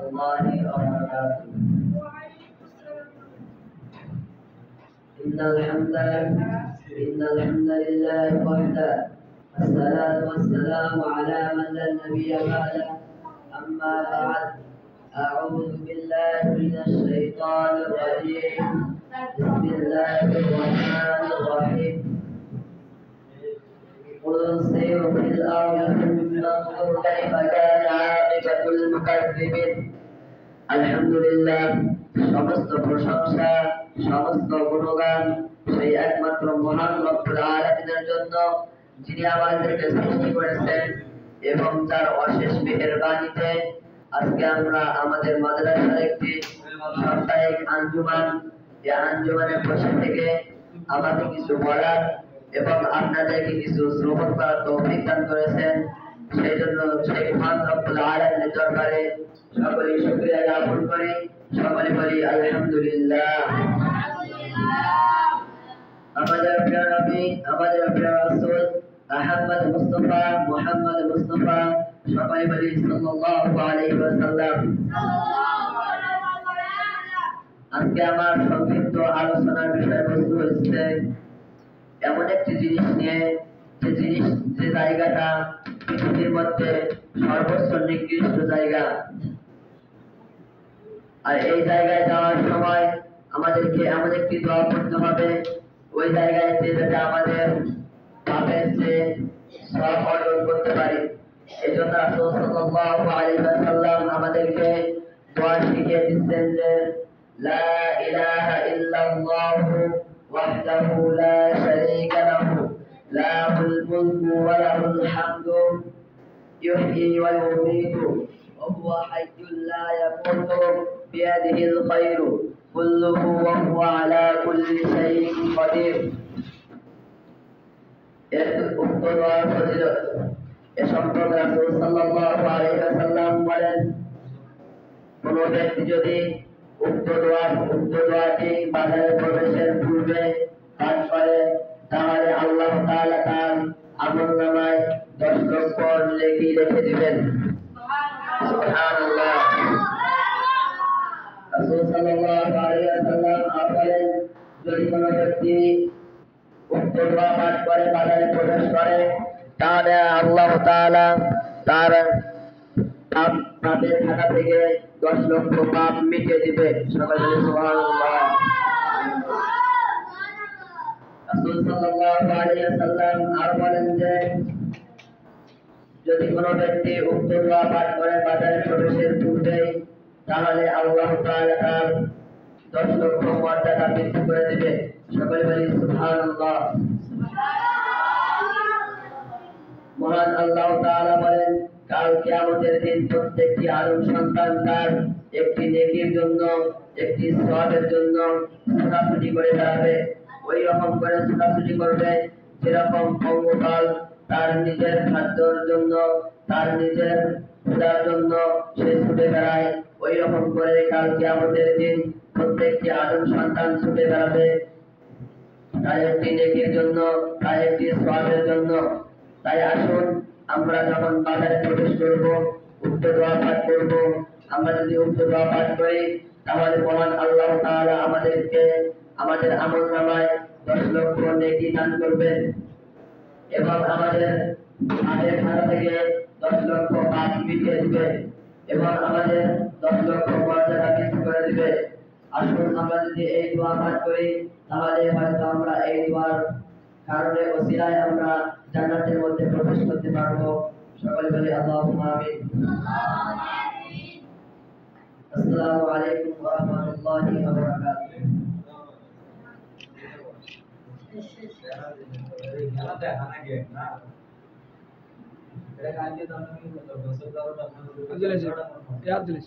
الله وبركاته. إن الحمد لله وحده، الصلاة والسلام على من لا نبي بعده. أما بعد، أعوذ بالله من الشيطان الرجيم. بسم الله الرحمن الرحيم. قل سيروا في الأرض فانظروا كيف كان عاقبة المكذبين. আলহামদুলিল্লাহ, সমস্ত প্রশংসা, সমস্ত গুণগান সেই একমাত্র মহান রব্বুল আলামিনের জন্য, যিনি আমাদেরকে সৃষ্টি করেছেন এবং তার অশেষ মেহেরবানিতে আজকে আমরা আমাদের মাদ্রাসার একটি সাপ্তাহিক আঞ্জুমান, এই আঞ্জুমানে বসে থেকে আমাকে কিছু বলার এবং আপনাদেরকে কিছু শ্রবণ করার তৌফিক দান করেছেন। সেই জন্য সেই মহান রব্বুল আলামিনের দরবারে সকলে শুকরিয়া জ্ঞাপন করি, সকলে বলি আলহামদুলিল্লাহ। আমাদের প্রিয় নবী, আমাদের প্রিয় রাসূল মুহাম্মদ মুস্তাফা, সকলে বলি সাল্লাল্লাহু আলাইহি ওয়াসাল্লাম। আজকে আমার সংক্ষিপ্ত আলোচনার বিষয়বস্তু হচ্ছে এমন একটি জিনিস নিয়ে, যে জায়গাটা পৃথিবীর মধ্যে সর্বোচ্চ নিকৃষ্ট জায়গা। আর এই জায়গায় যাওয়ার সময় আমাদেরকে এমন একটি দোয়া করতে হবে, ওই জায়গায় যাতে আমাদের পাপের চেয়ে সওয়াব অর্জন করতে পারি। এই জন্য রাসূল সাল্লাল্লাহু আলাইহি ওয়াসাল্লাম আমাদেরকে দোয়া শিখিয়ে দিচ্ছেন যে লা ইলাহা ইল্লাল্লাহু ওয়াহদাহু লা শারীকা লাহু লাহুল মুলকু ওয়া লাহুল হামদু ইহয়ি ওয়া ইউমীতু ওয়া হুয়া হাইয়্যুল লা ইয়ামুতু বিয়াদিহিল খায়রু কুল্লুহু ওয়া হুয়া আলা কুল্লি শাইইন কাদির। এর উক্ত দোয়ার ফজিলত এ সম্পর্কে রাসূল সাল্লাল্লাহু আলাইহি ওয়াসাল্লাম বলেন, কোন ব্যক্তি যদি উক্ত দোয়াটি বাজারে প্রবেশের পূর্বে পাঠ করে, তাহলে আল্লাহ তাআলা তার আমলনামায় 10 লক্ষ নেকি রেখে দিবেন। সুবহানাল্লাহ। রাসূল সাল্লাল্লাহু আলাইহি ওয়াসাল্লাম বলেন, যদি কোন ব্যক্তি উক্ত দোয়া পাঠ করে বাজারে প্রবেশ করে, তাহলে আল্লাহ তাআলা তার পাপের খাতা থেকে 10 লক্ষ পাপ মিটিয়ে দিবে। সবাই বলে সুবহানাল্লাহ। রাসূল সাল্লাল্লাহু আলাইহি ওয়াসাল্লাম আর বলেন যে যদি কোনো ব্যক্তি উক্ত দোয়া পাঠ করে বাজারে প্রবেশের পূর্বে, তাহলে আল্লাহ তাআলা তার 10 লক্ষ মর্যাদা বৃদ্ধি করে দিবে। সকলে বলি সুবহানাল্লাহ। মহান আল্লাহ তাআলা বলেন, কাল কিয়ামতের দিন প্রত্যেকটি আদম সন্তান তার একটি নেকির জন্য, একটি সওয়াবের জন্য ছোটাছুটি করে বেড়াবে। ওই রকম করে ছোটাছুটি করবে যেরকম পঙ্গপাল তার নিজের খাদ্যর জন্য, তার নিজের ক্ষুধার জন্য সে ছুটে বেড়ায়, ওই রকম করে কাল কিয়ামতের দিন প্রত্যেকটি আদম সন্তান ছুটে বেড়াবে তার একটি নেকির জন্য, তার একটি সওয়াবের জন্য। তাই আসুন, আমরা যখন বাজারে প্রবেশ করব, উক্ত দোয়া পাঠ করব। আমরা যদি উক্ত দোয়া পাঠ করি, তাহলে মহান আল্লাহ তাআলা আমাদেরকে আমাদের আমলনামায় 10 লক্ষ নেকি দান করবেন এবং আমাদের পাপের খাতা থেকে 10 লক্ষ পাপ মিটিয়ে দিবে এবং আমাদের 10 লক্ষ মর্যাদা বৃদ্ধি করে দিবে। আসুন, আমরা যদি এই দোয়া পাঠ করি, তাহলে হয়তো আমরা এই দোয়ার কারণে ওসিলায় আমরা জান্নাতের মধ্যে প্রবেশ করতে পারবো। সকলে বলি আল্লাহুম্মা আমিন। আসসালামু আলাইকুম ওয়া রাহমাতুল্লাহি ওয়া বারাকাতুহু। আব্দুল আজিজ